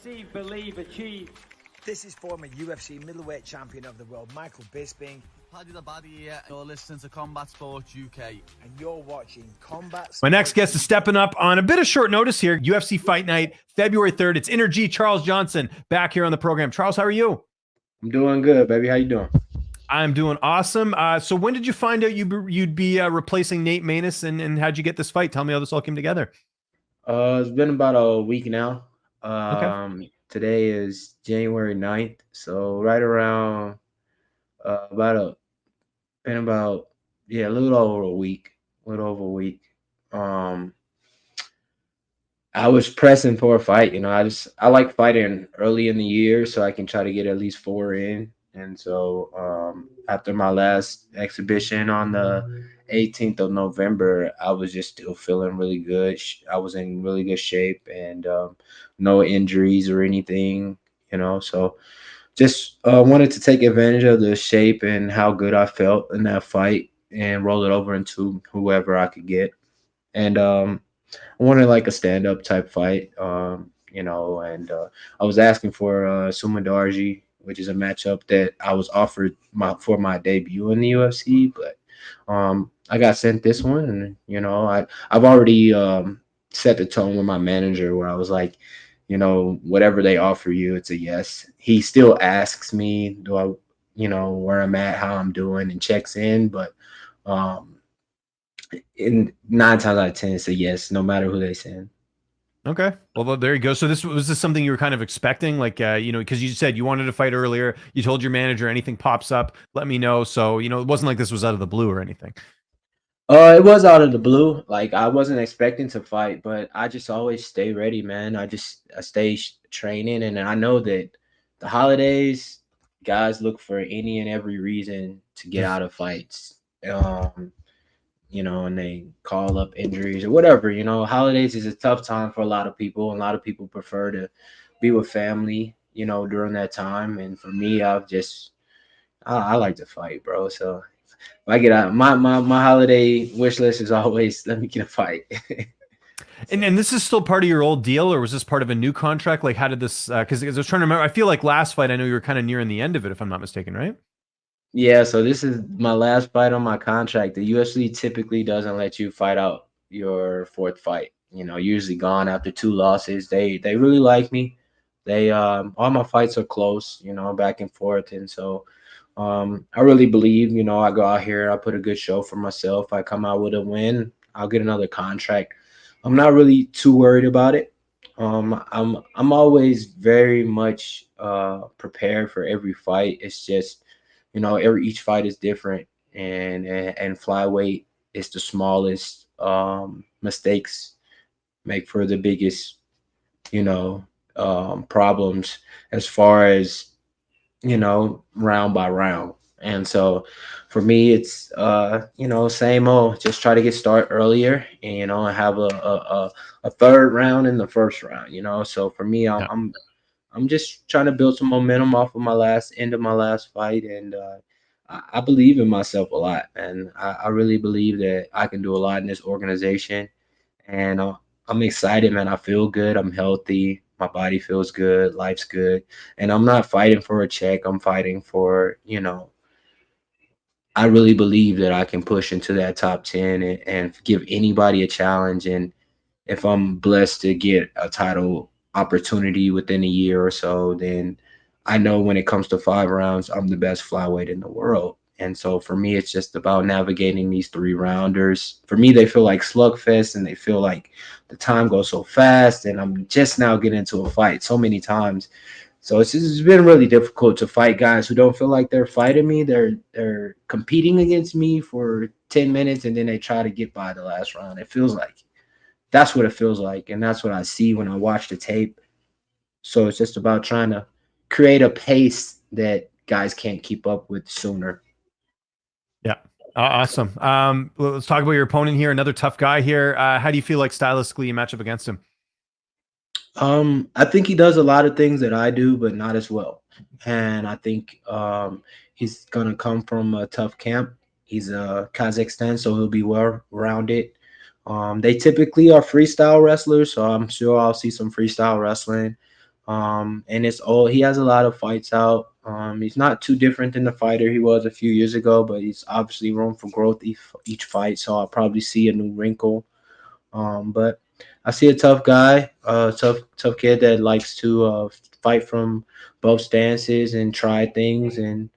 Conceive, believe, achieve. This is former UFC middleweight champion of the world, Michael Bisping. Paddy the Baddy here. You're listening to Combat Sports UK. And you're watching Combat Sports. My next guest is stepping up on a bit of short notice here. UFC Fight Night, February 3rd. It's Energy Charles Johnson back here on the program. Charles, how are you? I'm doing good, baby. How you doing? I'm doing awesome. So when did you find out you'd be replacing Nate Maness, and how'd you get this fight? Tell me how this all came together. It's been about a week now. Okay. Today is January 9th, so right around a little over a week. I was pressing for a fight. I like fighting early in the year so I can try to get at least 4 in. And so after my last exhibition on the 18th of November, I was just still feeling really good. I was in really good shape and no injuries or anything, So just wanted to take advantage of the shape and how good I felt in that fight and roll it over into whoever I could get. And I wanted like a stand-up type fight, and I was asking for Sumandarji, which is a matchup that I was offered for my debut in the UFC, but I got sent this one, and I've already set the tone with my manager where I was like, whatever they offer you, it's a yes. He still asks me, do I, where I'm at, how I'm doing, and checks in, but in 9 times out of 10, it's a yes, no matter who they send. Okay. Well, there you go. So was this something you were kind of expecting? Like, because you said you wanted to fight earlier. You told your manager anything pops up, let me know. So, it wasn't like this was out of the blue or anything. It was out of the blue. Like, I wasn't expecting to fight, but I just always stay ready, man. I stay training, and I know that the holidays, guys look for any and every reason to get out of fights. And they call up injuries or whatever. Holidays is a tough time for a lot of people, and a lot of people prefer to be with family, during that time. And for me, I like to fight, bro. So if I get out, my holiday wish list is always, let me get a fight. And this is still part of your old deal, or was this part of a new contract? Like, how did this, because I was trying to remember, I feel like last fight, I know you were kind of nearing the end of it, if I'm not mistaken, right? Yeah, so this is my last fight on my contract. The UFC typically doesn't let you fight out your 4th fight. Usually gone after 2 losses. They really like me. They all my fights are close, back and forth. And so I really believe, I go out here, I put a good show for myself. I come out with a win, I'll get another contract. I'm not really too worried about it. I'm always very much prepared for every fight. It's just each fight is different, and flyweight is the smallest. Mistakes make for the biggest, problems as far as round by round. And so for me, it's same old. Just try to get started earlier, and have a 3rd round in the 1st round. So for me, I'm just trying to build some momentum off of my last fight, and I believe in myself a lot, and I really believe that I can do a lot in this organization, and I'm excited, man. I feel good. I'm healthy. My body feels good. Life's good, and I'm not fighting for a check. I'm fighting for, I really believe that I can push into that top 10 and give anybody a challenge, and if I'm blessed to get a title opportunity within a year or so, then I know when it comes to 5 rounds, I'm the best flyweight in the world. And so for me, it's just about navigating these 3 rounders. For me, they feel like slugfest, and they feel like the time goes so fast, and I'm just now getting into a fight so many times. So it's been really difficult to fight guys who don't feel like they're fighting me. They're competing against me for 10 minutes, and then they try to get by the last round. It feels like that's what it feels like, and that's what I see when I watch the tape. So it's just about trying to create a pace that guys can't keep up with sooner. Yeah. Awesome. Let's talk about your opponent here. Another tough guy here. How do you feel like stylistically you match up against him? I think he does a lot of things that I do, but not as well. And I think he's going to come from a tough camp. He's a Kazakhstan, so he'll be well-rounded. They typically are freestyle wrestlers, so I'm sure I'll see some freestyle wrestling. And it's all he has a lot of fights out. He's not too different than the fighter he was a few years ago, but he's obviously room for growth each fight. So I'll probably see a new wrinkle. But I see a tough guy, tough kid that likes to fight from both stances and try things, and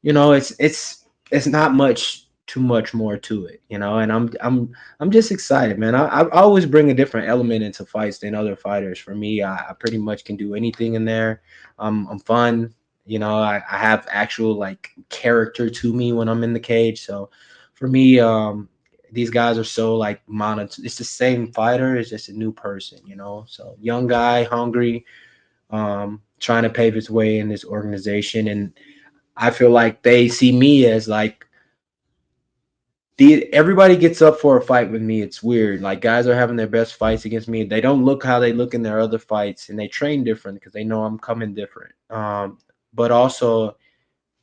it's not much too much more to it, and I'm just excited, man. I always bring a different element into fights than other fighters. For me, I pretty much can do anything in there. I'm fun. I have actual like character to me when I'm in the cage. So for me, these guys are so like it's the same fighter, it's just a new person, so young guy, hungry, trying to pave his way in this organization. And I feel like they see me as like everybody gets up for a fight with me. It's weird. Like guys are having their best fights against me. They don't look how they look in their other fights, and they train different because they know I'm coming different. But also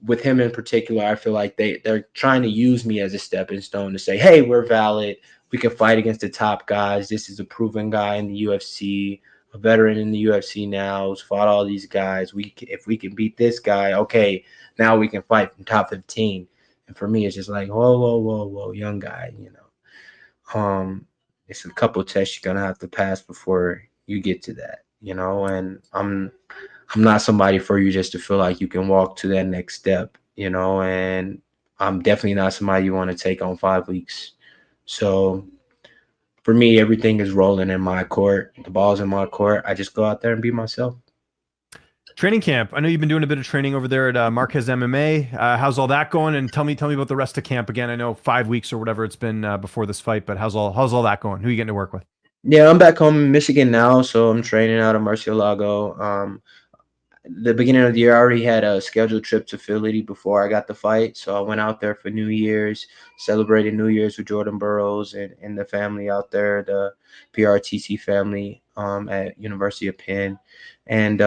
with him in particular, I feel like they're trying to use me as a stepping stone to say, hey, we're valid. We can fight against the top guys. This is a proven guy in the UFC, a veteran in the UFC now, who's fought all these guys. If we can beat this guy, okay, now we can fight from top 15. And for me, it's just like, whoa, whoa, whoa, whoa, young guy, it's a couple tests you're gonna have to pass before you get to that, and I'm not somebody for you just to feel like you can walk to that next step, and I'm definitely not somebody you want to take on 5 weeks. So for me, everything is rolling in my court. The ball's in my court. I just go out there and be myself. Training camp. I know you've been doing a bit of training over there at Marquez MMA. How's all that going? And tell me about the rest of camp again. I know 5 weeks or whatever it's been before this fight, but how's all that going? Who are you getting to work with? Yeah, I'm back home in Michigan now, so I'm training out of Murcielago. The beginning of the year, I already had a scheduled trip to Philly before I got the fight. So I went out there for New Year's, celebrated New Year's with Jordan Burroughs and the family out there, the PRTC family at University of Penn. And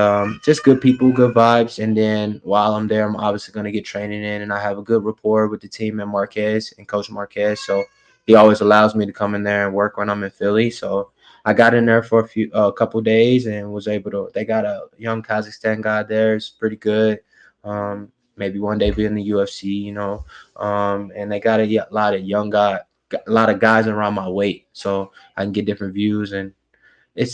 just good people, good vibes. And then while I'm there, I'm obviously going to get training in. And I have a good rapport with the team at Marquez and Coach Marquez. So he always allows me to come in there and work when I'm in Philly. So I got in there for a couple days and was able to. They got a young Kazakhstan guy there. It's pretty good. Maybe one day be in the UFC, and they got a lot of a lot of guys around my weight, so I can get different views. And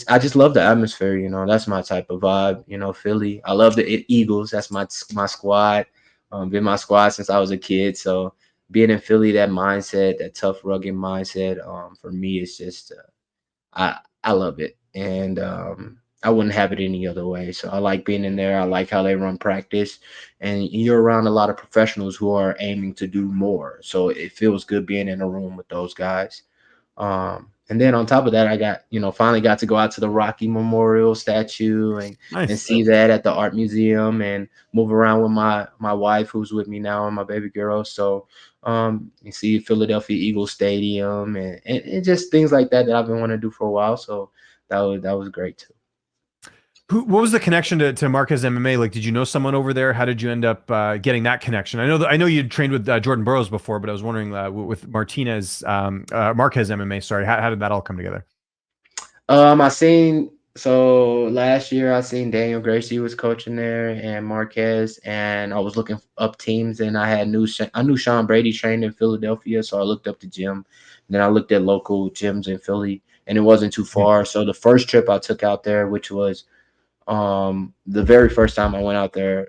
I just love the atmosphere. That's my type of vibe. Philly. I love the Eagles. That's my squad. Been my squad since I was a kid. So being in Philly, that mindset, that tough, rugged mindset, for me, it's just. I love it, and I wouldn't have it any other way. So I like being in there. I like how they run practice, and you're around a lot of professionals who are aiming to do more. So it feels good being in a room with those guys. And then on top of that, I got finally got to go out to the Rocky Memorial statue and Nice. see that at the art museum and move around with my wife who's with me now and my baby girl. So you see Philadelphia Eagles Stadium and just things like that I've been wanting to do for a while. So that was great too. What was the connection to Marquez MMA? Like, did you know someone over there? How did you end up getting that connection? I know you trained with Jordan Burroughs before, but I was wondering with Marquez MMA. Sorry, how did that all come together? Last year I seen Daniel Gracie was coaching there and Marquez, and I was looking up teams, and I knew Sean Brady trained in Philadelphia, so I looked up the gym. And then I looked at local gyms in Philly, and it wasn't too far. So the first trip I took out there, which was the very first time I went out there,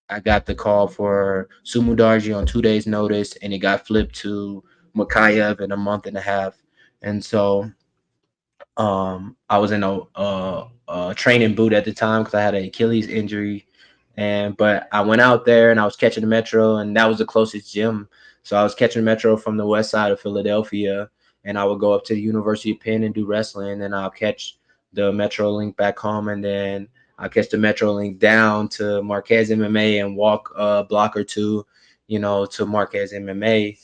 I got the call for Sumudarji on 2 days notice, and it got flipped to Makayev in a month and a half. And so I was in a training boot at the time because I had an Achilles injury, but I went out there and I was catching the metro, and that was the closest gym. So I was catching the metro from the west side of Philadelphia, and I would go up to the University of Penn and do wrestling, and I'll catch the Metro Link back home, and then I'll catch the Metro Link down to Marquez MMA and walk a block or two, to Marquez MMA.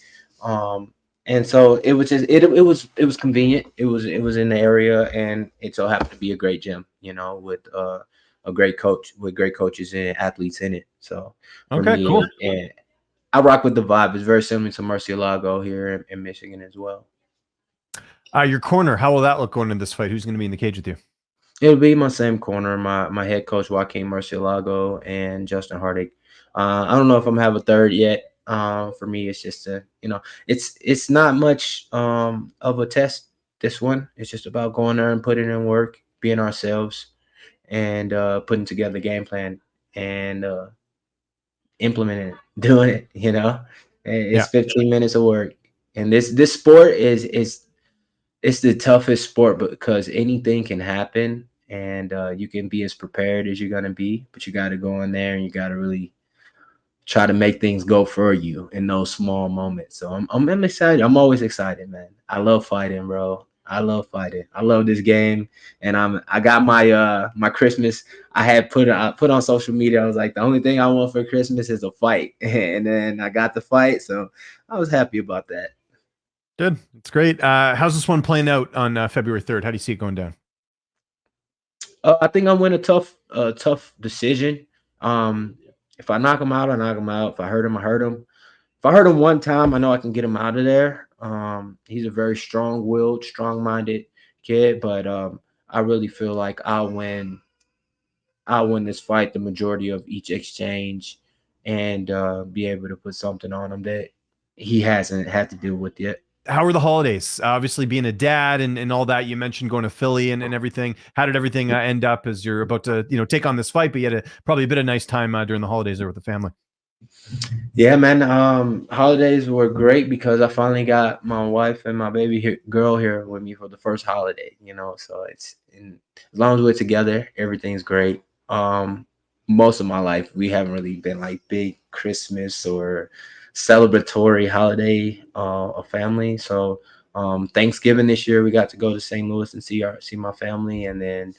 And so it was just it was convenient. It was in the area, and it so happened to be a great gym, with a great coach, with great coaches and athletes in it. So for Okay, me, cool. and I rock with the vibe. It's very similar to Murcielago here in Michigan as well. Your corner, how will that look going in this fight? Who's going to be in the cage with you? It'll be my same corner, my head coach Joaquin Murcielago and Justin Hardig. I don't know if I'm gonna have a third yet. For me, it's just it's not much of a test. This one, it's just about going there and putting in work, being ourselves, and putting together the game plan and implementing it, doing it. Yeah. It's 15 minutes of work, and this sport is it's the toughest sport because anything can happen, and you can be as prepared as you're gonna be, but you got to go in there and you got to really try to make things go for you in those small moments. So I'm excited. I'm always excited, man. I love fighting, bro. I love fighting. I love this game, and I got my Christmas. I put on social media. I was like, the only thing I want for Christmas is a fight, and then I got the fight, so I was happy about that. Good. It's great. How's this one playing out on February 3rd? How do you see it going down? I think I'm win a tough decision. Um, if I knock him out, I knock him out. If I hurt him, I hurt him. If I hurt him one time, I know I can get him out of there. He's a very strong-willed, strong-minded kid, but I really feel like I'll win this fight the majority of each exchange and be able to put something on him that he hasn't had to deal with yet. How were the holidays? Obviously, being a dad and all that, you mentioned going to Philly and everything. How did everything end up as you're about to, take on this fight? But you had probably a bit of nice time during the holidays there with the family. Yeah, man. Holidays were great because I finally got my wife and my girl here with me for the first holiday. So as long as we're together, everything's great. Most of my life, we haven't really been like big Christmas or celebratory holiday a family. So Thanksgiving this year, we got to go to St. Louis and see my family, and then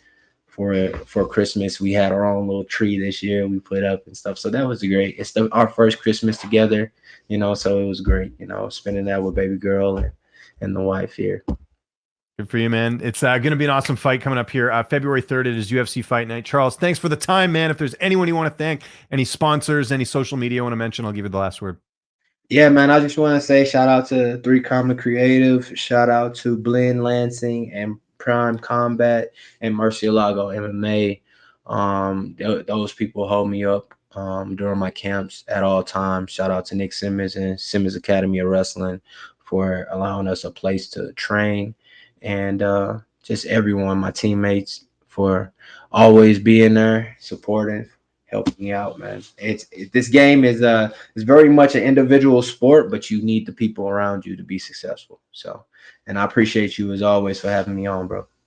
for Christmas. We had our own little tree this year we put up and stuff. So that was great. It's our first Christmas together, so it was great, spending that with baby girl and the wife here. Good for you, man. It's going to be an awesome fight coming up here. February 3rd, it is UFC Fight Night. Charles, thanks for the time, man. If there's anyone you want to thank, any sponsors, any social media you want to mention, I'll give you the last word. Yeah, man. I just want to say shout out to 3 Comma Creative, shout out to Blend Lansing and Prime Combat and Murcielago MMA. Those people hold me up during my camps at all times. Shout out to Nick Simmons and Simmons Academy of Wrestling for allowing us a place to train, and just everyone, my teammates, for always being there, supporting, helping me out, man. This game is very much an individual sport, but you need the people around you to be successful. So, and I appreciate you as always for having me on, bro.